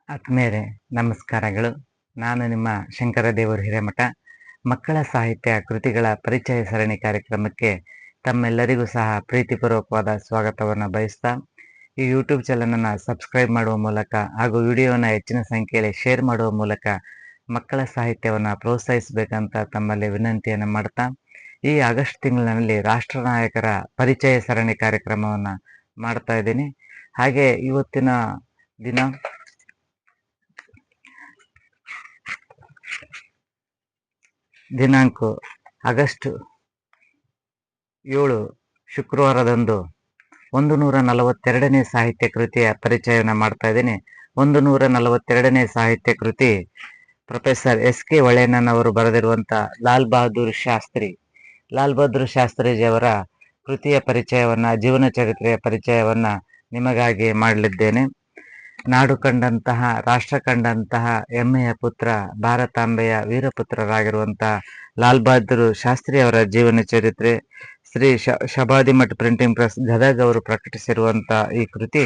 ಆತ್ಮೇರೆ ನಮಸ್ಕಾರಗಳು. ನಾನು ನಿಮ್ಮ ಶಂಕರದೇವರು ಹಿರೇಮಠ. ಮಕ್ಕಳ ಸಾಹಿತ್ಯ ಕೃತಿಗಳ ಪರಿಚಯ ಸರಣಿ ಕಾರ್ಯಕ್ರಮಕ್ಕೆ ತಮ್ಮೆಲ್ಲರಿಗೂ ಸಹ ಪ್ರೀತಿಪೂರ್ವಕವಾದ ಸ್ವಾಗತವನ್ನು ಬಯಸ್ತಾ, ಈ ಯೂಟ್ಯೂಬ್ ಚಾನಲನ್ನು ಸಬ್ಸ್ಕ್ರೈಬ್ ಮಾಡುವ ಮೂಲಕ ಹಾಗೂ ವಿಡಿಯೋವನ್ನು ಹೆಚ್ಚಿನ ಸಂಖ್ಯೆಯಲ್ಲಿ ಶೇರ್ ಮಾಡುವ ಮೂಲಕ ಮಕ್ಕಳ ಸಾಹಿತ್ಯವನ್ನು ಪ್ರೋತ್ಸಾಹಿಸಬೇಕಂತ ತಮ್ಮಲ್ಲಿ ವಿನಂತಿಯನ್ನು ಮಾಡ್ತಾ, ಈ ಆಗಸ್ಟ್ ತಿಂಗಳಿನಲ್ಲಿ ರಾಷ್ಟ್ರ ನಾಯಕರ ಪರಿಚಯ ಸರಣಿ ಕಾರ್ಯಕ್ರಮವನ್ನು ಮಾಡ್ತಾ ಇದ್ದೀನಿ. ಹಾಗೆ ಇವತ್ತಿನ ದಿನ ದಿನಾಂಕ ಆಗಸ್ಟ್ 7 ಶುಕ್ರವಾರದಂದು 142ನೇ ಸಾಹಿತ್ಯ ಕೃತಿಯ ಪರಿಚಯವನ್ನು ಮಾಡ್ತಾ ಇದ್ದೀನಿ. 142ನೇ ಸಾಹಿತ್ಯ ಕೃತಿ ಪ್ರೊಫೆಸರ್ ಎಸ್.ಕೆ. ಹೊಳೆನವರು ಬರೆದಿರುವಂಥ ಲಾಲ್ ಬಹದ್ದೂರ್ ಶಾಸ್ತ್ರೀಜಿಯವರ ಕೃತಿಯ ಪರಿಚಯವನ್ನು, ಜೀವನ ಚರಿತ್ರೆಯ ಪರಿಚಯವನ್ನು ನಿಮಗಾಗಿ ಮಾಡಲಿದ್ದೇನೆ. ನಾಡು ಕಂಡಂತಹ, ರಾಷ್ಟ್ರ ಕಂಡಂತಹ ಹೆಮ್ಮೆಯ ಪುತ್ರ, ಭಾರತಾಂಬೆಯ ವೀರಪುತ್ರರಾಗಿರುವಂತಹ ಲಾಲ್ ಬಹದ್ದೂರ್ ಶಾಸ್ತ್ರಿ ಅವರ ಜೀವನ ಚರಿತ್ರೆ ಶ್ರೀ ಶಬಾದಿಮಠ್ ಪ್ರಿಂಟಿಂಗ್ ಪ್ರೆಸ್ ಗದಗ ಅವರು ಪ್ರಕಟಿಸಿರುವಂತಹ ಈ ಕೃತಿ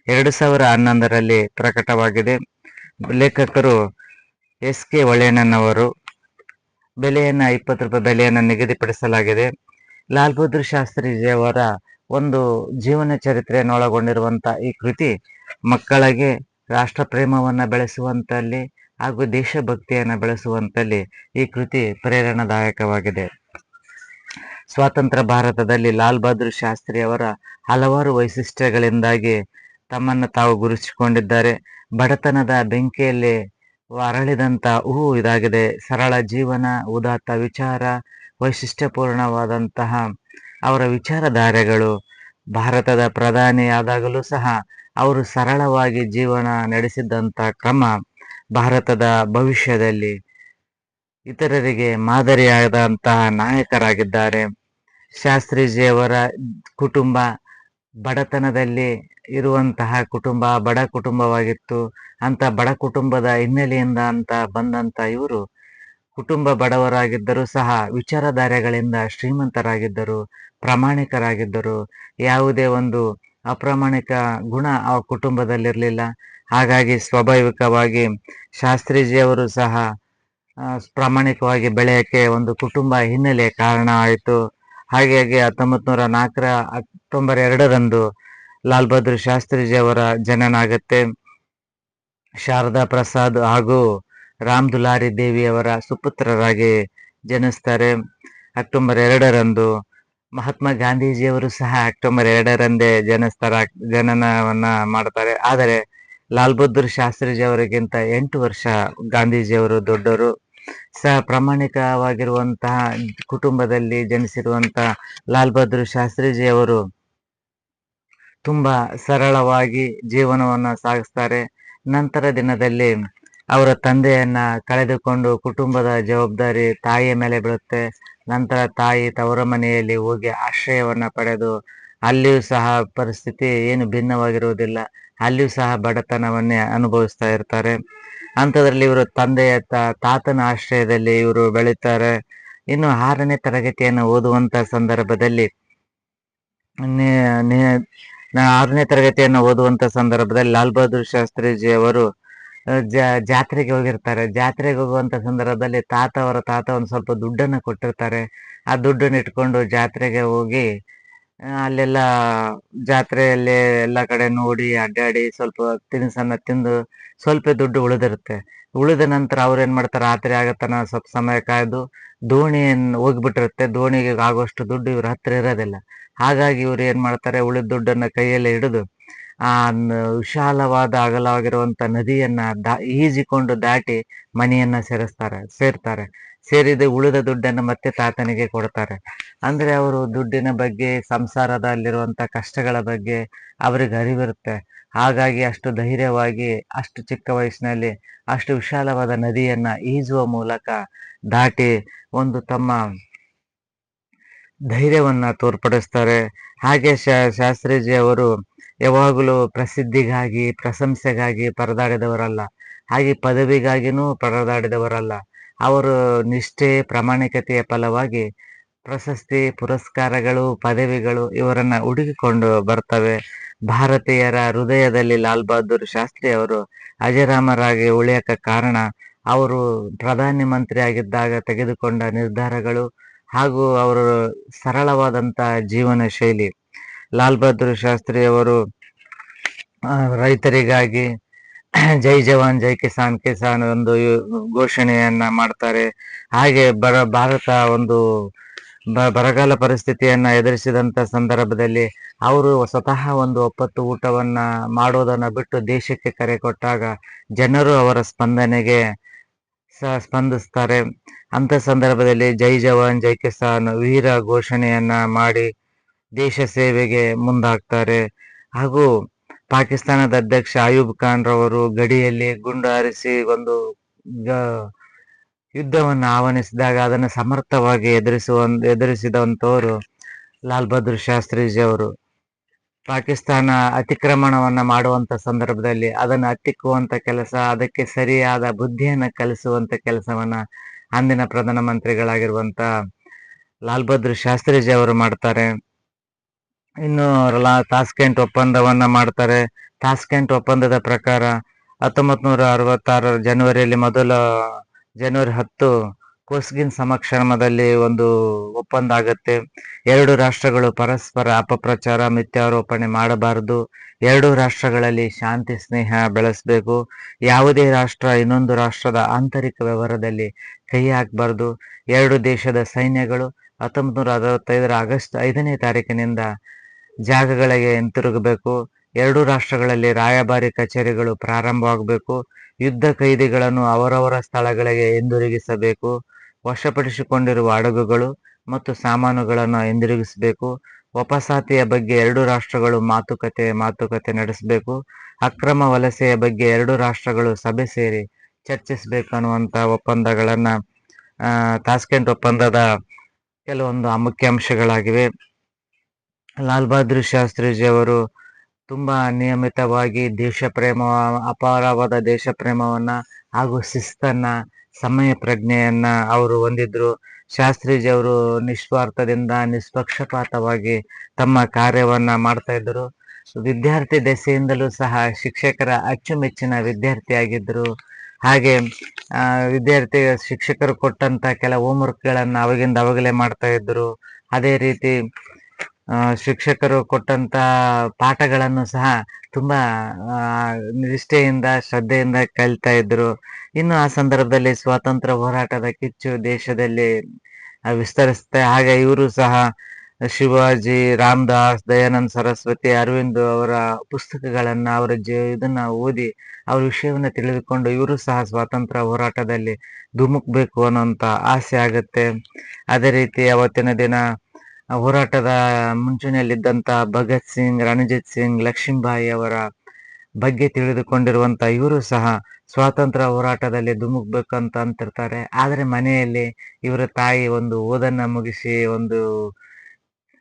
2011ರಲ್ಲಿ ಪ್ರಕಟವಾಗಿದೆ. ಲೇಖಕರು ಎಸ್.ಕೆ. ಹೊಳೆನವರು. ಬೆಲೆಯನ್ನು 20 ರೂಪಾಯಿ ಬೆಲೆಯನ್ನು ನಿಗದಿಪಡಿಸಲಾಗಿದೆ. ಲಾಲ್ ಬಹದ್ದೂರ್ ಶಾಸ್ತ್ರೀಜಿಯವರ ಒಂದು ಜೀವನ ಚರಿತ್ರೆಯನ್ನು ಒಳಗೊಂಡಿರುವಂಥ ಈ ಕೃತಿ ಮಕ್ಕಳಿಗೆ ರಾಷ್ಟ್ರ ಪ್ರೇಮವನ್ನು ಬೆಳೆಸುವಂತಲ್ಲಿ ಹಾಗೂ ದೇಶಭಕ್ತಿಯನ್ನು ಬೆಳೆಸುವಂತಲ್ಲಿ ಈ ಕೃತಿ ಪ್ರೇರಣಾದಾಯಕವಾಗಿದೆ. ಸ್ವಾತಂತ್ರ್ಯ ಭಾರತದಲ್ಲಿ ಲಾಲ್ ಬಹದ್ದೂರ್ ಶಾಸ್ತ್ರಿಯವರ ಹಲವಾರು ವೈಶಿಷ್ಟ್ಯಗಳಿಂದಾಗಿ ತಮ್ಮನ್ನು ತಾವು ಗುರುತಿಸಿಕೊಂಡಿದ್ದಾರೆ. ಬಡತನದ ಬೆಂಕಿಯಲ್ಲಿ ಅರಳಿದಂಥ ಹೂವು ಇದಾಗಿದೆ. ಸರಳ ಜೀವನ, ಉದಾತ್ತ ವಿಚಾರ, ವೈಶಿಷ್ಟ್ಯಪೂರ್ಣವಾದಂತಹ ಅವರ ವಿಚಾರಧಾರೆಗಳು. ಭಾರತದ ಪ್ರಧಾನಿಯಾದಾಗಲೂ ಸಹ ಅವರು ಸರಳವಾಗಿ ಜೀವನ ನಡೆಸಿದ್ದಂಥ ಕ್ರಮ ಭಾರತದ ಭವಿಷ್ಯದಲ್ಲಿ ಇತರರಿಗೆ ಮಾದರಿಯಾದಂತಹ ನಾಯಕರಾಗಿದ್ದಾರೆ. ಶಾಸ್ತ್ರೀಜಿಯವರ ಕುಟುಂಬ ಬಡತನದಲ್ಲಿ ಇರುವಂತಹ ಕುಟುಂಬ, ಬಡ ಕುಟುಂಬವಾಗಿತ್ತು. ಅಂತ ಬಡ ಕುಟುಂಬದ ಹಿನ್ನೆಲೆಯಿಂದ ಅಂತ ಬಂದಂತ ಇವರು ಕುಟುಂಬ ಬಡವರಾಗಿದ್ದರೂ ಸಹ ವಿಚಾರಧಾರೆಗಳಿಂದ ಶ್ರೀಮಂತರಾಗಿದ್ದರು, ಪ್ರಾಮಾಣಿಕರಾಗಿದ್ದರು. ಯಾವುದೇ ಒಂದು ಅಪ್ರಾಮಾಣಿಕ ಗುಣ ಆ ಕುಟುಂಬದಲ್ಲಿರಲಿಲ್ಲ. ಹಾಗಾಗಿ ಸ್ವಾಭಾವಿಕವಾಗಿ ಶಾಸ್ತ್ರೀಜಿಯವರು ಸಹ ಪ್ರಾಮಾಣಿಕವಾಗಿ ಬೆಳೆಯೋಕ್ಕೆ ಒಂದು ಕುಟುಂಬ ಹಿನ್ನೆಲೆ ಕಾರಣ ಆಯಿತು. ಹಾಗಾಗಿ 1904 ಅಕ್ಟೋಬರ್ 2ರಂದು ಲಾಲ್ ಬಹದ್ದೂರ್ ಶಾಸ್ತ್ರೀಜಿಯವರ ಜನನ ಆಗುತ್ತೆ. ಶಾರದಾ ಪ್ರಸಾದ್ ಹಾಗೂ ರಾಮ್ ದುಲಾರಿ ದೇವಿಯವರ ಸುಪುತ್ರರಾಗಿ ಜನಿಸ್ತಾರೆ. ಅಕ್ಟೋಬರ್ 2ರಂದು ಮಹಾತ್ಮ ಗಾಂಧೀಜಿಯವರು ಸಹ ಅಕ್ಟೋಬರ್ 2ರಂದೇ ಜನನವನ್ನ ಮಾಡ್ತಾರೆ. ಆದರೆ ಲಾಲ್ ಬಹದ್ದೂರ್ ಶಾಸ್ತ್ರೀಜಿಯವರಿಗಿಂತ 8 ವರ್ಷ ಗಾಂಧೀಜಿಯವರು ದೊಡ್ಡವರು. ಪ್ರಾಮಾಣಿಕವಾಗಿರುವಂತಹ ಕುಟುಂಬದಲ್ಲಿ ಜನಿಸಿರುವಂತಹ ಲಾಲ್ ಬಹದ್ದೂರ್ ಶಾಸ್ತ್ರೀಜಿಯವರು ತುಂಬಾ ಸರಳವಾಗಿ ಜೀವನವನ್ನು ಸಾಗಿಸ್ತಾರೆ. ನಂತರ ದಿನದಲ್ಲಿ ಅವರ ತಂದೆಯನ್ನ ಕಳೆದುಕೊಂಡು ಕುಟುಂಬದ ಜವಾಬ್ದಾರಿ ತಾಯಿಯ ಮೇಲೆ ಬೀಳುತ್ತೆ. ನಂತರ ತಾಯಿ ತವರ ಮನೆಯಲ್ಲಿ ಹೋಗಿ ಆಶ್ರಯವನ್ನ ಪಡೆದು ಅಲ್ಲಿಯೂ ಸಹ ಪರಿಸ್ಥಿತಿ ಏನು ಭಿನ್ನವಾಗಿರುವುದಿಲ್ಲ. ಅಲ್ಲಿಯೂ ಸಹ ಬಡತನವನ್ನೇ ಅನುಭವಿಸ್ತಾ ಇರ್ತಾರೆ. ಅಂಥದ್ರಲ್ಲಿ ಇವರು ತಂದೆಯ ತಾತನ ಆಶ್ರಯದಲ್ಲಿ ಇವರು ಬೆಳೀತಾರೆ. ಇನ್ನು 6ನೇ ತರಗತಿಯನ್ನು ಓದುವಂತ ಸಂದರ್ಭದಲ್ಲಿ 6ನೇ ತರಗತಿಯನ್ನು ಓದುವಂತ ಸಂದರ್ಭದಲ್ಲಿ ಲಾಲ್ ಬಹದ್ದೂರ್ ಶಾಸ್ತ್ರೀಜಿ ಅವರು ಜಾತ್ರೆಗೆ ಹೋಗಿರ್ತಾರೆ. ಜಾತ್ರೆಗೆ ಹೋಗುವಂತ ಸಂದರ್ಭದಲ್ಲಿ ಅವರ ತಾತ ಒಂದು ಸ್ವಲ್ಪ ದುಡ್ಡನ್ನು ಕೊಟ್ಟಿರ್ತಾರೆ. ಆ ದುಡ್ಡನ್ನು ಇಟ್ಕೊಂಡು ಜಾತ್ರೆಗೆ ಹೋಗಿ ಅಲ್ಲೆಲ್ಲ ಜಾತ್ರೆಯಲ್ಲಿ ಎಲ್ಲ ಕಡೆ ನೋಡಿ ಅಡ್ಡಾಡಿ ಸ್ವಲ್ಪ ತಿನಿಸನ್ನ ತಿಂದು ಸ್ವಲ್ಪ ದುಡ್ಡು ಉಳಿದಿರುತ್ತೆ. ಉಳಿದ ನಂತರ ಅವ್ರು ಏನ್ ಮಾಡ್ತಾರೆ, ರಾತ್ರಿ ಆಗತ್ತನ ಸ್ವಲ್ಪ ಸಮಯ ಕಾಯ್ದು ದೋಣಿಯನ್ನು ಹೋಗ್ಬಿಟ್ಟಿರುತ್ತೆ. ದೋಣಿಗೆ ಆಗುವಷ್ಟು ದುಡ್ಡು ಇವ್ರ ಹತ್ರ ಇರೋದಿಲ್ಲ. ಹಾಗಾಗಿ ಇವ್ರು ಏನ್ ಮಾಡ್ತಾರೆ, ಉಳಿದ ದುಡ್ಡನ್ನ ಕೈಯಲ್ಲಿ ಹಿಡಿದು ಆ ವಿಶಾಲವಾದ ಅಗಲವಾಗಿರುವಂತ ನದಿಯನ್ನ ಈಜಿಕೊಂಡು ದಾಟಿ ಮನೆಯನ್ನ ಸೇರ್ತಾರೆ. ಸೇರಿದ ಉಳಿದ ದುಡ್ಡನ್ನು ಮತ್ತೆ ತಾತನಿಗೆ ಕೊಡ್ತಾರೆ. ಅಂದ್ರೆ ಅವರು ದುಡ್ಡಿನ ಬಗ್ಗೆ, ಸಂಸಾರದಲ್ಲಿರುವಂತ ಕಷ್ಟಗಳ ಬಗ್ಗೆ ಅವರಿಗೆ ಅರಿವಿರುತ್ತೆ. ಹಾಗಾಗಿ ಅಷ್ಟು ಧೈರ್ಯವಾಗಿ, ಅಷ್ಟು ಚಿಕ್ಕ ವಯಸ್ಸಿನಲ್ಲಿ ಅಷ್ಟು ವಿಶಾಲವಾದ ನದಿಯನ್ನ ಈಜುವ ಮೂಲಕ ದಾಟಿ ಒಂದು ತಮ್ಮ ಧೈರ್ಯವನ್ನ ತೋರ್ಪಡಿಸ್ತಾರೆ. ಹಾಗೆ ಶಾಸ್ತ್ರೀಜಿ ಅವರು ಯಾವಾಗಲೂ ಪ್ರಸಿದ್ಧಿಗಾಗಿ, ಪ್ರಶಂಸೆಗಾಗಿ ಪರದಾಡಿದವರಲ್ಲ. ಹಾಗೆ ಪದವಿಗಾಗಿನೂ ಪರದಾಡಿದವರಲ್ಲ. ಅವರು ನಿಷ್ಠೆ, ಪ್ರಾಮಾಣಿಕತೆಯ ಫಲವಾಗಿ ಪ್ರಶಸ್ತಿ, ಪುರಸ್ಕಾರಗಳು, ಪದವಿಗಳು ಇವರನ್ನ ಹುಡುಕಿಕೊಂಡು ಬರ್ತವೆ. ಭಾರತೀಯರ ಹೃದಯದಲ್ಲಿ ಲಾಲ್ ಬಹದ್ದೂರ್ ಶಾಸ್ತ್ರಿ ಅವರು ಅಜರಾಮರಾಗಿ ಉಳಿಯಕ ಕಾರಣ ಅವರು ಪ್ರಧಾನಿ ಮಂತ್ರಿ ಆಗಿದ್ದಾಗ ತೆಗೆದುಕೊಂಡ ನಿರ್ಧಾರಗಳು ಹಾಗೂ ಅವರು ಸರಳವಾದಂತ ಜೀವನ ಶೈಲಿ. ಲಾಲ್ ಬಹದ್ದೂರ್ ಶಾಸ್ತ್ರಿ ಅವರು ರೈತರಿಗಾಗಿ ಜೈ ಜವಾನ್ ಜೈ ಕಿಸಾನ್ ಕಿಸಾನ್ ಒಂದು ಘೋಷಣೆಯನ್ನ ಮಾಡ್ತಾರೆ. ಹಾಗೆ ಭಾರತ ಒಂದು ಬರಗಾಲ ಪರಿಸ್ಥಿತಿಯನ್ನ ಎದುರಿಸಿದಂತ ಸಂದರ್ಭದಲ್ಲಿ ಅವರು ಸ್ವತಃ ಒಂದು ಒಪ್ಪತ್ತು ಊಟವನ್ನ ಮಾಡೋದನ್ನ ಬಿಟ್ಟು ದೇಶಕ್ಕೆ ಕರೆ ಕೊಟ್ಟಾಗ ಜನರು ಅವರ ಸ್ಪಂದನೆಗೆ ಸ್ಪಂದಿಸ್ತಾರೆ. ಅಂತ ಸಂದರ್ಭದಲ್ಲಿ ಜೈ ಜವಾನ್ ಜೈ ಕಿಸಾನ್ ವೀರ ಘೋಷಣೆಯನ್ನ ಮಾಡಿ ದೇಶ ಸೇವೆಗೆ ಮುಂದಾಗ್ತಾರೆ. ಹಾಗೂ ಪಾಕಿಸ್ತಾನದ ಅಧ್ಯಕ್ಷ ಅಯೂಬ್ ಖಾನ್ ರವರು ಗಡಿಯಲ್ಲಿ ಗುಂಡು ಹಾರಿಸಿ ಒಂದು ಯುದ್ಧವನ್ನು ಆಹ್ವಾನಿಸಿದಾಗ ಅದನ್ನು ಸಮರ್ಥವಾಗಿ ಎದುರಿಸಿದಂತವರು ಲಾಲ್ ಬಹದ್ದೂರ್ ಶಾಸ್ತ್ರೀಜಿ ಅವರು. ಪಾಕಿಸ್ತಾನ ಅತಿಕ್ರಮಣವನ್ನ ಮಾಡುವಂತ ಸಂದರ್ಭದಲ್ಲಿ ಅದನ್ನು ಹತ್ತಿಕ್ಕುವಂತ ಕೆಲಸ, ಅದಕ್ಕೆ ಸರಿಯಾದ ಬುದ್ಧಿಯನ್ನ ಕಲಿಸುವಂತ ಕೆಲಸವನ್ನ ಅಂದಿನ ಪ್ರಧಾನಮಂತ್ರಿಗಳಾಗಿರುವಂತ ಲಾಲ್ ಬಹದ್ದೂರ್ ಶಾಸ್ತ್ರೀಜಿ ಅವರು ಮಾಡ್ತಾರೆ. ಇನ್ನು ತಾಸ್ಕೆಂಟ್ ಒಪ್ಪಂದವನ್ನ ಮಾಡ್ತಾರೆ. ತಾಸ್ಕೆಂಟ್ ಒಪ್ಪಂದದ ಪ್ರಕಾರ 1966 ಜನವರಿಯಲ್ಲಿ ಜನವರಿ 10 ಕೋಸ್ಗಿನ್ ಸಮಕ್ಷಮದಲ್ಲಿ ಒಂದು ಒಪ್ಪಂದ ಆಗುತ್ತೆ. ಎರಡು ರಾಷ್ಟ್ರಗಳು ಪರಸ್ಪರ ಅಪಪ್ರಚಾರ ಮಿಥ್ಯಾರೋಪಣೆ ಮಾಡಬಾರದು. ಎರಡು ರಾಷ್ಟ್ರಗಳಲ್ಲಿ ಶಾಂತಿ ಸ್ನೇಹ ಬೆಳೆಸಬೇಕು. ಯಾವುದೇ ರಾಷ್ಟ್ರ ಇನ್ನೊಂದು ರಾಷ್ಟ್ರದ ಆಂತರಿಕ ವ್ಯವಹಾರದಲ್ಲಿ ಕೈ ಹಾಕಬಾರದು. ಎರಡು ದೇಶದ ಸೈನ್ಯಗಳು 1965 ಆಗಸ್ಟ್ 5ನೇ ತಾರೀಕಿನಿಂದ ಜಾಗಗಳಿಗೆ ಹಿಂತಿರುಗಬೇಕು. ಎರಡು ರಾಷ್ಟ್ರಗಳಲ್ಲಿ ರಾಯಭಾರಿ ಕಚೇರಿಗಳು ಪ್ರಾರಂಭವಾಗಬೇಕು. ಯುದ್ಧ ಖೈದಿಗಳನ್ನು ಅವರವರ ಸ್ಥಳಗಳಿಗೆ ಹಿಂದಿರುಗಿಸಬೇಕು. ವಶಪಡಿಸಿಕೊಂಡಿರುವ ಹಡಗುಗಳು ಮತ್ತು ಸಾಮಾನುಗಳನ್ನು ಹಿಂದಿರುಗಿಸಬೇಕು. ವಪಸಾತಿಯ ಬಗ್ಗೆ ಎರಡು ರಾಷ್ಟ್ರಗಳು ಮಾತುಕತೆ ನಡೆಸಬೇಕು. ಅಕ್ರಮ ವಲಸೆಯ ಬಗ್ಗೆ ಎರಡು ರಾಷ್ಟ್ರಗಳು ಸಭೆ ಸೇರಿ ಚರ್ಚಿಸಬೇಕು ಅನ್ನುವಂತ ಒಪ್ಪಂದಗಳನ್ನ ತಾಸ್ಕೆಂಟ್ ಒಪ್ಪಂದದ ಕೆಲವೊಂದು ಮುಖ್ಯಾಂಶಗಳಾಗಿವೆ. ಲಾಲ್ ಬಹದ್ದೂರ್ ಶಾಸ್ತ್ರೀಜಿ ಅವರು ತುಂಬಾ ನಿಯಮಿತವಾಗಿ ಅಪಾರವಾದ ದೇಶ ಪ್ರೇಮವನ್ನ ಹಾಗೂ ಶಿಸ್ತನ್ನ, ಸಮಯ ಪ್ರಜ್ಞೆಯನ್ನ ಅವರು ಹೊಂದಿದ್ರು. ಶಾಸ್ತ್ರೀಜಿ ಅವರು ನಿಸ್ವಾರ್ಥದಿಂದ ನಿಷ್ಪಕ್ಷಪಾತವಾಗಿ ತಮ್ಮ ಕಾರ್ಯವನ್ನ ಮಾಡ್ತಾ ಇದ್ದರು. ವಿದ್ಯಾರ್ಥಿ ದೆಸೆಯಿಂದಲೂ ಸಹ ಶಿಕ್ಷಕರ ಅಚ್ಚುಮೆಚ್ಚಿನ ವಿದ್ಯಾರ್ಥಿಯಾಗಿದ್ದರು. ಹಾಗೆ ಶಿಕ್ಷಕರು ಕೊಟ್ಟಂತ ಕೆಲ ಹೋಮ್ವರ್ಕ್ಗಳನ್ನ ಅವಾಗಲೇ ಮಾಡ್ತಾ ಇದ್ರು. ಅದೇ ರೀತಿ ಶಿಕ್ಷಕರು ಕೊಟ್ಟಂತ ಪಾಠಗಳನ್ನು ಸಹ ತುಂಬಾ ನಿಷ್ಠೆಯಿಂದ ಶ್ರದ್ಧೆಯಿಂದ ಕಲಿತಾ ಇದ್ರು. ಇನ್ನು ಆ ಸಂದರ್ಭದಲ್ಲಿ ಸ್ವಾತಂತ್ರ್ಯ ಹೋರಾಟದ ಕಿಚ್ಚು ದೇಶದಲ್ಲಿ ವಿಸ್ತರಿಸುತ್ತೆ. ಹಾಗೆ ಇವರು ಸಹ ಶಿವಾಜಿ, ರಾಮದಾಸ್, ದಯಾನಂದ್ ಸರಸ್ವತಿ, ಅರವಿಂದ್ ಅವರ ಪುಸ್ತಕಗಳನ್ನ ಇದನ್ನ ಓದಿ ಅವ್ರ ವಿಷಯವನ್ನ ತಿಳಿದುಕೊಂಡು ಇವರು ಸಹ ಸ್ವಾತಂತ್ರ್ಯ ಹೋರಾಟದಲ್ಲಿ ಧುಮುಕ್ಬೇಕು ಅನ್ನೋಂತ ಆಸೆ ಆಗುತ್ತೆ. ಅದೇ ರೀತಿ ಅವತ್ತಿನ ದಿನ ಹೋರಾಟದ ಮುಂಚೂಣಿಯಲ್ಲಿದ್ದಂತ ಭಗತ್ ಸಿಂಗ್, ರಣಜಿತ್ ಸಿಂಗ್, ಲಕ್ಷ್ಮೀಬಾಯಿ ಅವರ ಬಗ್ಗೆ ತಿಳಿದುಕೊಂಡಿರುವಂತ ಇವರು ಸಹ ಸ್ವಾತಂತ್ರ್ಯ ಹೋರಾಟದಲ್ಲಿ ಧುಮುಕ್ಬೇಕಂತ ಅಂತಿರ್ತಾರೆ. ಆದ್ರೆ ಮನೆಯಲ್ಲಿ ಇವರ ತಾಯಿ ಒಂದು ಓದನ್ನ ಮುಗಿಸಿ ಒಂದು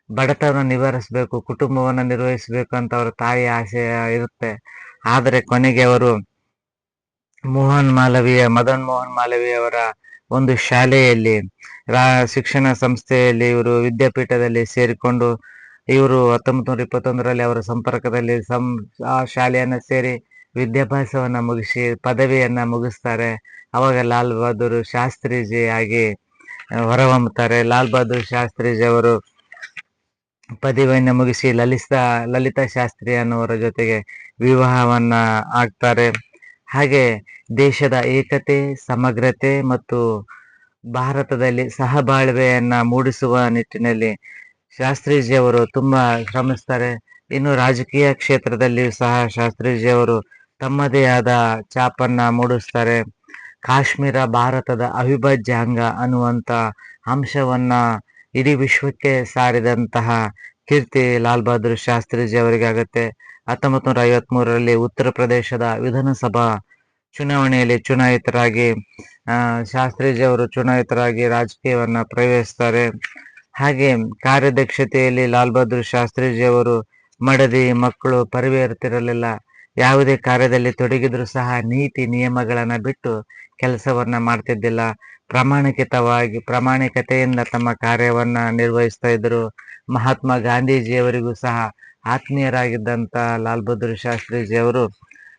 ಬಡತನ ನಿವಾರಿಸಬೇಕು, ಕುಟುಂಬವನ್ನ ನಿರ್ವಹಿಸಬೇಕು ಅಂತ ಅವರ ತಾಯಿ ಆಸೆ ಇರುತ್ತೆ. ಆದರೆ ಕೊನೆಗೆ ಅವರು ಮದನ್ ಮೋಹನ್ ಮಾಲವೀಯ ಅವರ ಒಂದು ಶಾಲೆಯಲ್ಲಿ ಶಿಕ್ಷಣ ಸಂಸ್ಥೆಯಲ್ಲಿ ಇವರು ವಿದ್ಯಾಪೀಠದಲ್ಲಿ ಸೇರಿಕೊಂಡು ಇವರು 1921ರಲ್ಲಿ ಅವರ ಸಂಪರ್ಕದಲ್ಲಿ ಆ ಶಾಲೆಯನ್ನ ಸೇರಿ ವಿದ್ಯಾಭ್ಯಾಸವನ್ನ ಮುಗಿಸಿ ಪದವಿಯನ್ನ ಮುಗಿಸ್ತಾರೆ. ಅವಾಗ ಲಾಲ್ ಬಹದ್ದೂರ್ ಶಾಸ್ತ್ರೀಜಿ ಆಗಿ ಹೊರಹೊಮ್ಮುತ್ತಾರೆ. ಲಾಲ್ ಬಹದ್ದೂರ್ ಶಾಸ್ತ್ರೀಜಿ ಅವರು ಪದವಿಯನ್ನ ಮುಗಿಸಿ ಲಲಿತಾ ಶಾಸ್ತ್ರಿ ಅನ್ನುವರ ಜೊತೆಗೆ ವಿವಾಹವನ್ನ ಆಗ್ತಾರೆ. ಹಾಗೆ ದೇಶದ ಏಕತೆ, ಸಮಗ್ರತೆ ಮತ್ತು ಭಾರತದಲ್ಲಿ ಸಹಬಾಳ್ವೆಯನ್ನ ಮೂಡಿಸುವ ನಿಟ್ಟಿನಲ್ಲಿ ಶಾಸ್ತ್ರೀಜಿ ಅವರು ತುಂಬಾ ಶ್ರಮಿಸ್ತಾರೆ. ಇನ್ನು ರಾಜಕೀಯ ಕ್ಷೇತ್ರದಲ್ಲಿಯೂ ಸಹ ಶಾಸ್ತ್ರೀಜಿ ಅವರು ತಮ್ಮದೇ ಆದ ಛಾಪನ್ನ ಮೂಡಿಸ್ತಾರೆ. ಕಾಶ್ಮೀರ ಭಾರತದ ಅವಿಭಾಜ್ಯ ಅಂಗ ಅನ್ನುವಂತ ಅಂಶವನ್ನ ಇಡೀ ವಿಶ್ವಕ್ಕೆ ಸಾರಿದಂತಹ ಕೀರ್ತಿ ಲಾಲ್ ಬಹದ್ದೂರ್ ಶಾಸ್ತ್ರೀಜಿ ಅವರಿಗೆ ಆಗುತ್ತೆ. 1953ರಲ್ಲಿ ಉತ್ತರ ಪ್ರದೇಶದ ವಿಧಾನಸಭಾ ಚುನಾವಣೆಯಲ್ಲಿ ಶಾಸ್ತ್ರೀಜಿ ಅವರು ಚುನಾಯಿತರಾಗಿ ರಾಜಕೀಯವನ್ನ ಪ್ರವೇಶಿಸ್ತಾರೆ. ಹಾಗೆ ಕಾರ್ಯದಕ್ಷತೆಯಲ್ಲಿ ಲಾಲ್ ಬಹದ್ದೂರ್ ಶಾಸ್ತ್ರೀಜಿ ಅವರು ಮಡದಿ ಮಕ್ಕಳು ಪರಿವೇರ್ತಿರಲಿಲ್ಲ. ಯಾವುದೇ ಕಾರ್ಯದಲ್ಲಿ ತೊಡಗಿದ್ರು ಸಹ ನೀತಿ ನಿಯಮಗಳನ್ನ ಬಿಟ್ಟು ಕೆಲಸವನ್ನ ಮಾಡ್ತಿದ್ದಿಲ್ಲ. ಪ್ರಾಮಾಣಿಕತೆಯಿಂದ ತಮ್ಮ ಕಾರ್ಯವನ್ನ ನಿರ್ವಹಿಸ್ತಾ ಇದ್ರು. ಮಹಾತ್ಮ ಗಾಂಧೀಜಿಯವರಿಗೂ ಸಹ ಆತ್ಮೀಯರಾಗಿದ್ದಂತ ಲಾಲ್ ಬಹದ್ದೂರ್ ಶಾಸ್ತ್ರೀಜಿಯವರು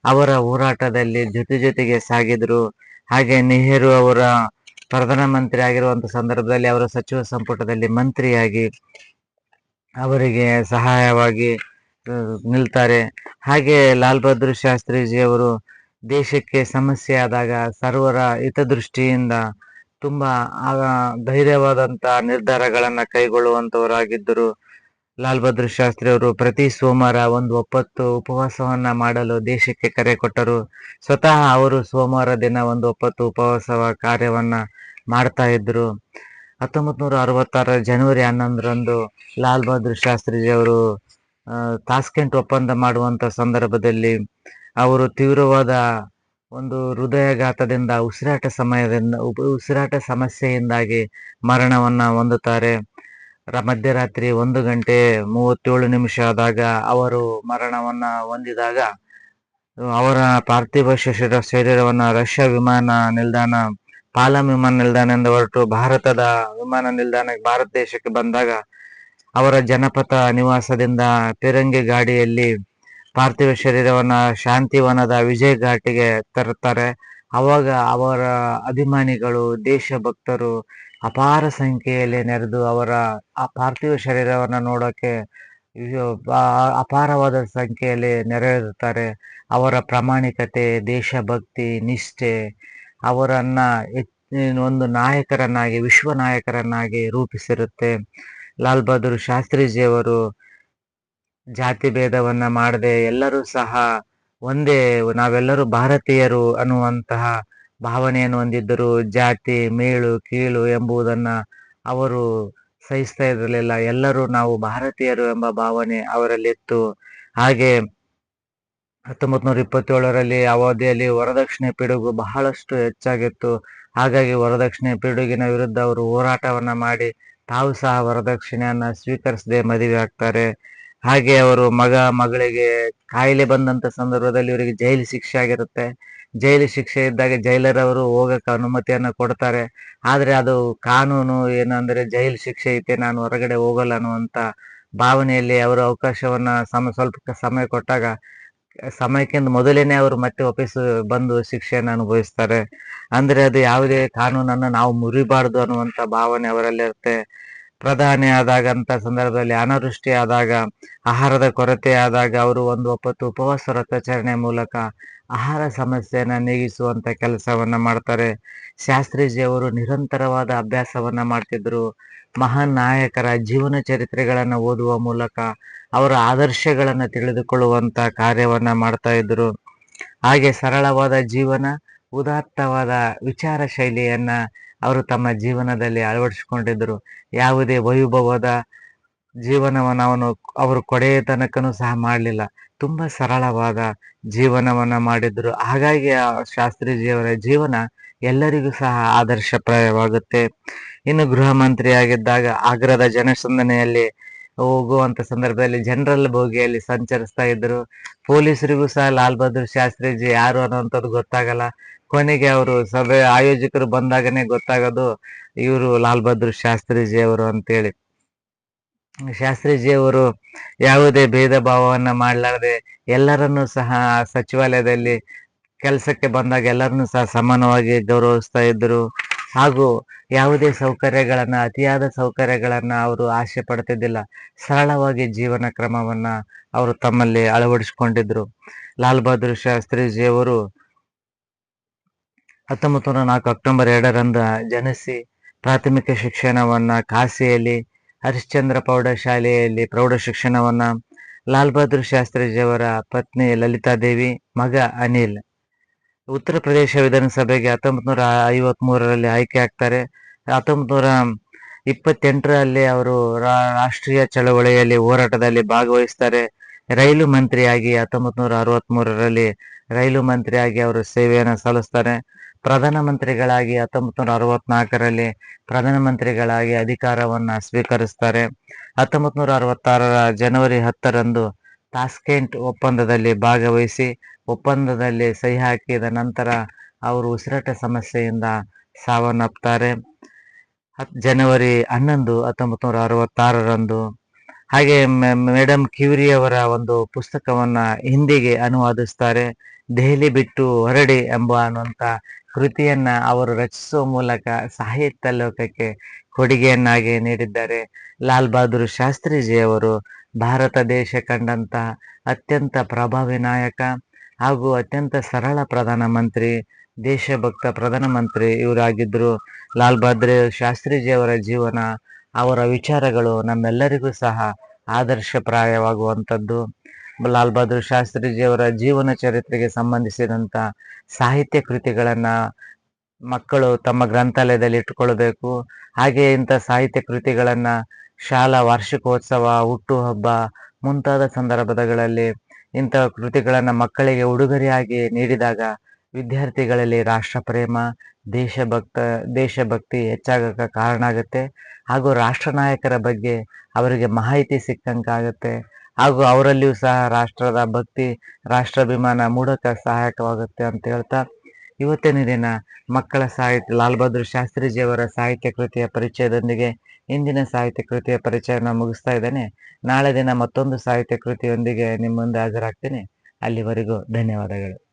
ಅವರ ಹೋರಾಟದಲ್ಲಿ ಜೊತೆಗೆ ಸಾಗಿದ್ರು. ಹಾಗೆ ನೆಹರು ಅವರ ಪ್ರಧಾನಮಂತ್ರಿ ಆಗಿರುವಂತ ಸಂದರ್ಭದಲ್ಲಿ ಅವರ ಸಚಿವ ಸಂಪುಟದಲ್ಲಿ ಮಂತ್ರಿಯಾಗಿ ಅವರಿಗೆ ಸಹಾಯವಾಗಿ ನಿಲ್ತಾರೆ. ಹಾಗೆ ಲಾಲ್ ಬಹದ್ದೂರ್ ಶಾಸ್ತ್ರೀಜಿಯವರು ದೇಶಕ್ಕೆ ಸಮಸ್ಯೆ ಆದಾಗ ಸರ್ವರ ಹಿತದೃಷ್ಟಿಯಿಂದ ತುಂಬಾ ಧೈರ್ಯವಾದಂತ ನಿರ್ಧಾರಗಳನ್ನ ಕೈಗೊಳ್ಳುವಂತವರಾಗಿದ್ದರು. ಲಾಲ್ ಬಹದ್ದೂರ್ ಶಾಸ್ತ್ರಿ ಅವರು ಪ್ರತಿ ಸೋಮವಾರ ಒಂದು ಒಪ್ಪತ್ತು ಉಪವಾಸವನ್ನ ಮಾಡಲು ದೇಶಕ್ಕೆ ಕರೆ ಕೊಟ್ಟರು. ಸ್ವತಃ ಅವರು ಸೋಮವಾರ ದಿನ ಒಂದು ಒಪ್ಪತ್ತು ಉಪವಾಸವ ಕಾರ್ಯವನ್ನ ಮಾಡ್ತಾ ಇದ್ರು. 1966 ಜನವರಿ 11ರಂದು ಲಾಲ್ ಬಹದ್ದೂರ್ ಶಾಸ್ತ್ರಿಜಿಯವರು ತಾಸ್ಕೆಂಟ್ ಒಪ್ಪಂದ ಮಾಡುವಂತ ಸಂದರ್ಭದಲ್ಲಿ ಅವರು ತೀವ್ರವಾದ ಒಂದು ಹೃದಯಾಘಾತದಿಂದ ಉಸಿರಾಟ ಸಮಸ್ಯೆಯಿಂದಾಗಿ ಮರಣವನ್ನ ಹೊಂದುತ್ತಾರೆ. ಮಧ್ಯರಾತ್ರಿ 1:37 ಆದಾಗ ಅವರು ಮರಣವನ್ನ ಹೊಂದಿದಾಗ ಅವರ ಪಾರ್ಥಿವ ಶರೀರವನ್ನ ರಷ್ಯಾ ವಿಮಾನ ನಿಲ್ದಾಣ ಪಾಲಂ ವಿಮಾನ ನಿಲ್ದಾಣದಿಂದ ಹೊರಟು ಭಾರತದ ವಿಮಾನ ನಿಲ್ದಾಣಕ್ಕೆ ಭಾರತ ದೇಶಕ್ಕೆ ಬಂದಾಗ ಅವರ ಜನಪಥ ನಿವಾಸದಿಂದ ಪಿರಂಗಿ ಗಾಡಿಯಲ್ಲಿ ಪಾರ್ಥಿವ ಶರೀರವನ್ನ ಶಾಂತಿವನದ ವಿಜಯ್ ಘಾಟಿಗೆ ತರುತ್ತಾರೆ. ಅವಾಗ ಅವರ ಅಭಿಮಾನಿಗಳು ದೇಶಭಕ್ತರು ಅಪಾರ ಸಂಖ್ಯೆಯಲ್ಲಿ ನೆರೆದು ಅವರ ಆ ಪಾರ್ಥಿವ ಶರೀರವನ್ನ ನೋಡೋಕೆ ಅಪಾರವಾದ ಸಂಖ್ಯೆಯಲ್ಲಿ ನೆರೆದಿರುತ್ತಾರೆ. ಅವರ ಪ್ರಾಮಾಣಿಕತೆ, ದೇಶಭಕ್ತಿ, ನಿಷ್ಠೆ ಅವರನ್ನ ಒಂದು ನಾಯಕರನ್ನಾಗಿ, ವಿಶ್ವ ನಾಯಕರನ್ನಾಗಿ ರೂಪಿಸಿರುತ್ತೆ. ಲಾಲ್ ಬಹದ್ದೂರ್ ಶಾಸ್ತ್ರೀಜಿಯವರು ಜಾತಿ ಭೇದವನ್ನ ಮಾಡದೆ ಎಲ್ಲರೂ ಸಹ ಒಂದೇ, ನಾವೆಲ್ಲರೂ ಭಾರತೀಯರು ಅನ್ನುವಂತಹ ಭಾವನೆಯನ್ನು ಹೊಂದಿದ್ದರು. ಜಾತಿ ಮೇಲು ಕೀಳು ಎಂಬುದನ್ನ ಅವರು ಸಹಿಸ್ತಾ ಇರಲಿಲ್ಲ. ಎಲ್ಲರೂ ನಾವು ಭಾರತೀಯರು ಎಂಬ ಭಾವನೆ ಅವರಲ್ಲಿತ್ತು. ಹಾಗೆ 1927ರಲ್ಲಿ ಅವಧಿಯಲ್ಲಿ ವರದಕ್ಷಿಣೆ ಪಿಡುಗು ಬಹಳಷ್ಟು ಹೆಚ್ಚಾಗಿತ್ತು. ಹಾಗಾಗಿ ವರದಕ್ಷಿಣೆ ಪಿಡುಗಿನ ವಿರುದ್ಧ ಅವರು ಹೋರಾಟವನ್ನ ಮಾಡಿ ತಾವು ಸಹ ವರದಕ್ಷಿಣೆಯನ್ನ ಸ್ವೀಕರಿಸದೆ ಮದುವೆ ಆಗ್ತಾರೆ. ಹಾಗೆ ಅವರು ಮಗಳಿಗೆ ಕಾಯಿಲೆ ಬಂದಂತ ಸಂದರ್ಭದಲ್ಲಿ ಇವರಿಗೆ ಜೈಲು ಶಿಕ್ಷೆ ಆಗಿರುತ್ತೆ. ಜೈಲು ಶಿಕ್ಷೆ ಇದ್ದಾಗ ಜೈಲರ್ ಅವರು ಹೋಗಕ್ಕೆ ಅನುಮತಿಯನ್ನ ಕೊಡ್ತಾರೆ. ಆದ್ರೆ ಅದು ಕಾನೂನು ಏನಂದ್ರೆ ಜೈಲು ಶಿಕ್ಷೆ ಐತೆ, ನಾನು ಹೊರಗಡೆ ಹೋಗಲ್ಲ ಅನ್ನುವಂತ ಭಾವನೆಯಲ್ಲಿ ಅವರು ಅವಕಾಶವನ್ನ ಸ್ವಲ್ಪ ಸಮಯ ಕೊಟ್ಟಾಗ ಸಮಯಕ್ಕಿಂತ ಮೊದಲೇನೆ ಅವರು ಮತ್ತೆ ವಾಪಸ್ ಬಂದು ಶಿಕ್ಷೆಯನ್ನು ಅನುಭವಿಸ್ತಾರೆ. ಅಂದ್ರೆ ಅದು ಯಾವುದೇ ಕಾನೂನನ್ನು ನಾವು ಮುರಿಬಾರ್ದು ಅನ್ನುವಂತ ಭಾವನೆ ಅವರಲ್ಲಿರುತ್ತೆ. ಪ್ರಧಾನಿ ಆದಾಗಂತ ಸಂದರ್ಭದಲ್ಲಿ ಅನಾವೃಷ್ಟಿ ಆದಾಗ, ಆಹಾರದ ಕೊರತೆ ಆದಾಗ ಅವರು ಒಂದು ಒಪ್ಪತ್ತು ಉಪವಾಸ ವ್ರತಾಚರಣೆ ಮೂಲಕ ಆಹಾರ ಸಮಸ್ಯೆಯನ್ನ ನೀಗಿಸುವಂತ ಕೆಲಸವನ್ನ ಮಾಡ್ತಾರೆ. ಶಾಸ್ತ್ರೀಜಿ ಅವರು ನಿರಂತರವಾದ ಅಭ್ಯಾಸವನ್ನ ಮಾಡ್ತಿದ್ರು. ಮಹಾನ್ ನಾಯಕರ ಜೀವನ ಚರಿತ್ರೆಗಳನ್ನ ಓದುವ ಮೂಲಕ ಅವರ ಆದರ್ಶಗಳನ್ನ ತಿಳಿದುಕೊಳ್ಳುವಂತ ಕಾರ್ಯವನ್ನ ಮಾಡ್ತಾ ಇದ್ರು. ಹಾಗೆ ಸರಳವಾದ ಜೀವನ, ಉದಾತ್ತವಾದ ವಿಚಾರ ಶೈಲಿಯನ್ನ ಅವರು ತಮ್ಮ ಜೀವನದಲ್ಲಿ ಅಳವಡಿಸಿಕೊಂಡಿದ್ರು. ಯಾವುದೇ ವೈಭವದ ಜೀವನವನ್ನು ಅವರು ಕೊಡೆಯ ತನಕನೂ ಸಹ ಮಾಡಲಿಲ್ಲ. ತುಂಬಾ ಸರಳವಾದ ಜೀವನವನ್ನ ಮಾಡಿದ್ರು. ಹಾಗಾಗಿ ಶಾಸ್ತ್ರೀಜಿಯವರ ಜೀವನ ಎಲ್ಲರಿಗೂ ಸಹ ಆದರ್ಶಪ್ರಾಯವಾಗುತ್ತೆ. ಇನ್ನು ಗೃಹ ಮಂತ್ರಿಯಾಗಿದ್ದಾಗ ಆಗ್ರಾದ ಜನಸಂದಣಿಯಲ್ಲಿ ಹೋಗುವಂತ ಸಂದರ್ಭದಲ್ಲಿ ಜನರಲ್ ಬೋಗಿಯಲ್ಲಿ ಸಂಚರಿಸ್ತಾ ಇದ್ರು. ಪೊಲೀಸರಿಗೂ ಸಹ ಲಾಲ್ ಬಹದ್ದೂರ್ ಶಾಸ್ತ್ರೀಜಿ ಯಾರು ಅನ್ನುವಂಥದ್ದು ಗೊತ್ತಾಗಲ್ಲ. ಕೊನೆಗೆ ಅವರು ಸಭೆ ಆಯೋಜಕರು ಬಂದಾಗನೇ ಗೊತ್ತಾಗೋದು ಇವರು ಲಾಲ್ ಬಹದ್ದೂರ್ ಶಾಸ್ತ್ರೀಜಿ ಅವರು ಅಂತೇಳಿ. ಶಾಸ್ತ್ರೀಜಿಯವರು ಯಾವುದೇ ಭೇದ ಭಾವವನ್ನ ಮಾಡಲಾರದೆ ಎಲ್ಲರನ್ನೂ ಸಹ ಸಚಿವಾಲಯದಲ್ಲಿ ಕೆಲಸಕ್ಕೆ ಬಂದಾಗ ಎಲ್ಲರನ್ನೂ ಸಹ ಸಮಾನವಾಗಿ ಗೌರವಿಸ್ತಾ ಇದ್ರು. ಹಾಗೂ ಯಾವುದೇ ಸೌಕರ್ಯಗಳನ್ನ, ಅತಿಯಾದ ಸೌಕರ್ಯಗಳನ್ನ ಅವರು ಆಸೆ ಪಡ್ತಿದ್ದಿಲ್ಲ. ಸರಳವಾಗಿ ಜೀವನ ಕ್ರಮವನ್ನ ಅವರು ತಮ್ಮಲ್ಲಿ ಅಳವಡಿಸಿಕೊಂಡಿದ್ರು. ಲಾಲ್ ಬಹದ್ದೂರ್ ಶಾಸ್ತ್ರೀಜಿಯವರು 1904 ಅಕ್ಟೋಬರ್ 2ರಂದು ಜನಿಸಿ ಪ್ರಾಥಮಿಕ ಶಿಕ್ಷಣವನ್ನ ಕಾಶಿಯಲ್ಲಿ ಹರಿಶ್ಚಂದ್ರ ಪ್ರೌಢಶಾಲೆಯಲ್ಲಿ ಪ್ರೌಢ ಶಿಕ್ಷಣವನ್ನ, ಲಾಲ್ ಬಹದ್ದೂರ್ ಶಾಸ್ತ್ರೀಜಿಯವರ ಪತ್ನಿ ಲಲಿತಾದೇವಿ, ಮಗ ಅನಿಲ್ ಉತ್ತರ ಪ್ರದೇಶ ವಿಧಾನಸಭೆಗೆ 1953ರಲ್ಲಿ ಆಯ್ಕೆ ಆಗ್ತಾರೆ. 1928ರಲ್ಲಿ ಅವರು ರಾಷ್ಟ್ರೀಯ ಚಳವಳಿಯಲ್ಲಿ ಹೋರಾಟದಲ್ಲಿ ಭಾಗವಹಿಸ್ತಾರೆ. ರೈಲು ಮಂತ್ರಿಯಾಗಿ 1963ರಲ್ಲಿ ರೈಲು ಮಂತ್ರಿಯಾಗಿ ಅವರು ಸೇವೆಯನ್ನು ಸಲ್ಲಿಸ್ತಾರೆ. ಪ್ರಧಾನಮಂತ್ರಿಗಳಾಗಿ 1964ರಲ್ಲಿ ಪ್ರಧಾನಮಂತ್ರಿಗಳಾಗಿ ಅಧಿಕಾರವನ್ನ ಸ್ವೀಕರಿಸ್ತಾರೆ. 1966ರ ಜನವರಿ 10ರಂದು ತಾಸ್ಕೆಂಟ್ ಒಪ್ಪಂದದಲ್ಲಿ ಭಾಗವಹಿಸಿ ಒಪ್ಪಂದದಲ್ಲಿ ಸಹಿ ಹಾಕಿದ ನಂತರ ಅವರು ಉಸಿರಾಟ ಸಮಸ್ಯೆಯಿಂದ ಸಾವನ್ನಪ್ತಾರೆ. ಜನವರಿ 11, 1966ರಂದು. ಹಾಗೆ ಮೇಡಮ್ ಕ್ಯೂರಿ ಅವರ ಒಂದು ಪುಸ್ತಕವನ್ನ ಹಿಂದಿಗೆ ಅನುವಾದಿಸ್ತಾರೆ. ದೆಹಲಿ ಬಿಟ್ಟು ಹೊರಡಿ ಅನ್ನುವಂತ ಕೃತಿಯನ್ನ ಅವರು ರಚಿಸುವ ಮೂಲಕ ಸಾಹಿತ್ಯ ಲೋಕಕ್ಕೆ ಕೊಡುಗೆಯನ್ನಾಗಿ ನೀಡಿದ್ದಾರೆ. ಲಾಲ್ ಬಹದ್ದೂರ್ ಶಾಸ್ತ್ರೀಜಿಯವರು ಭಾರತ ದೇಶ ಕಂಡಂತ ಅತ್ಯಂತ ಪ್ರಭಾವಿ ನಾಯಕ ಹಾಗೂ ಅತ್ಯಂತ ಸರಳ ಪ್ರಧಾನಮಂತ್ರಿ, ದೇಶಭಕ್ತ ಪ್ರಧಾನಮಂತ್ರಿ ಇವರಾಗಿದ್ರು. ಲಾಲ್ ಬಹದ್ದೂರ್ ಶಾಸ್ತ್ರೀಜಿಯವರ ಜೀವನ, ಅವರ ವಿಚಾರಗಳು ನಮ್ಮೆಲ್ಲರಿಗೂ ಸಹ ಆದರ್ಶಪ್ರಾಯವಾಗುವಂಥದ್ದು. ಲಾಲ್ ಬಹದ್ದೂರ್ ಶಾಸ್ತ್ರೀಜಿಯವರ ಜೀವನ ಚರಿತ್ರೆಗೆ ಸಂಬಂಧಿಸಿದಂತ ಸಾಹಿತ್ಯ ಕೃತಿಗಳನ್ನ ಮಕ್ಕಳು ತಮ್ಮ ಗ್ರಂಥಾಲಯದಲ್ಲಿ ಇಟ್ಟುಕೊಳ್ಬೇಕು. ಹಾಗೆ ಇಂಥ ಸಾಹಿತ್ಯ ಕೃತಿಗಳನ್ನ ಶಾಲಾ ವಾರ್ಷಿಕೋತ್ಸವ, ಹುಟ್ಟುಹಬ್ಬ ಮುಂತಾದ ಸಂದರ್ಭಗಳಲ್ಲಿ ಇಂಥ ಕೃತಿಗಳನ್ನ ಮಕ್ಕಳಿಗೆ ಉಡುಗೊರೆಯಾಗಿ ನೀಡಿದಾಗ ವಿದ್ಯಾರ್ಥಿಗಳಲ್ಲಿ ರಾಷ್ಟ್ರ ಪ್ರೇಮ, ದೇಶಭಕ್ತಿ ಹೆಚ್ಚಾಗಕ್ಕೆ ಕಾರಣ ಆಗುತ್ತೆ. ಹಾಗೂ ರಾಷ್ಟ್ರ ನಾಯಕರ ಬಗ್ಗೆ ಅವರಿಗೆ ಮಾಹಿತಿ ಸಿಕ್ಕಂಗಾಗುತ್ತೆ. ಹಾಗೂ ಅವರಲ್ಲಿಯೂ ಸಹ ರಾಷ್ಟ್ರದ ಭಕ್ತಿ, ರಾಷ್ಟ್ರಾಭಿಮಾನ ಮೂಡಕ್ಕೆ ಸಹಾಯಕವಾಗುತ್ತೆ ಅಂತ ಹೇಳ್ತಾ, ಇವತ್ತಿನ ದಿನ ಮಕ್ಕಳ ಸಾಹಿತ್ಯ ಲಾಲ್ ಬಹದ್ದೂರ್ ಶಾಸ್ತ್ರೀಜಿಯವರ ಸಾಹಿತ್ಯ ಕೃತಿಯ ಪರಿಚಯದೊಂದಿಗೆ ಇಂದಿನ ಸಾಹಿತ್ಯ ಕೃತಿಯ ಪರಿಚಯನ ಮುಗಿಸ್ತಾ ಇದ್ದೇನೆ. ನಾಳೆ ದಿನ ಮತ್ತೊಂದು ಸಾಹಿತ್ಯ ಕೃತಿಯೊಂದಿಗೆ ನಿಮ್ಮ ಮುಂದೆ ಹಾಜರಾಗ್ತೀನಿ. ಅಲ್ಲಿವರೆಗೂ ಧನ್ಯವಾದಗಳು.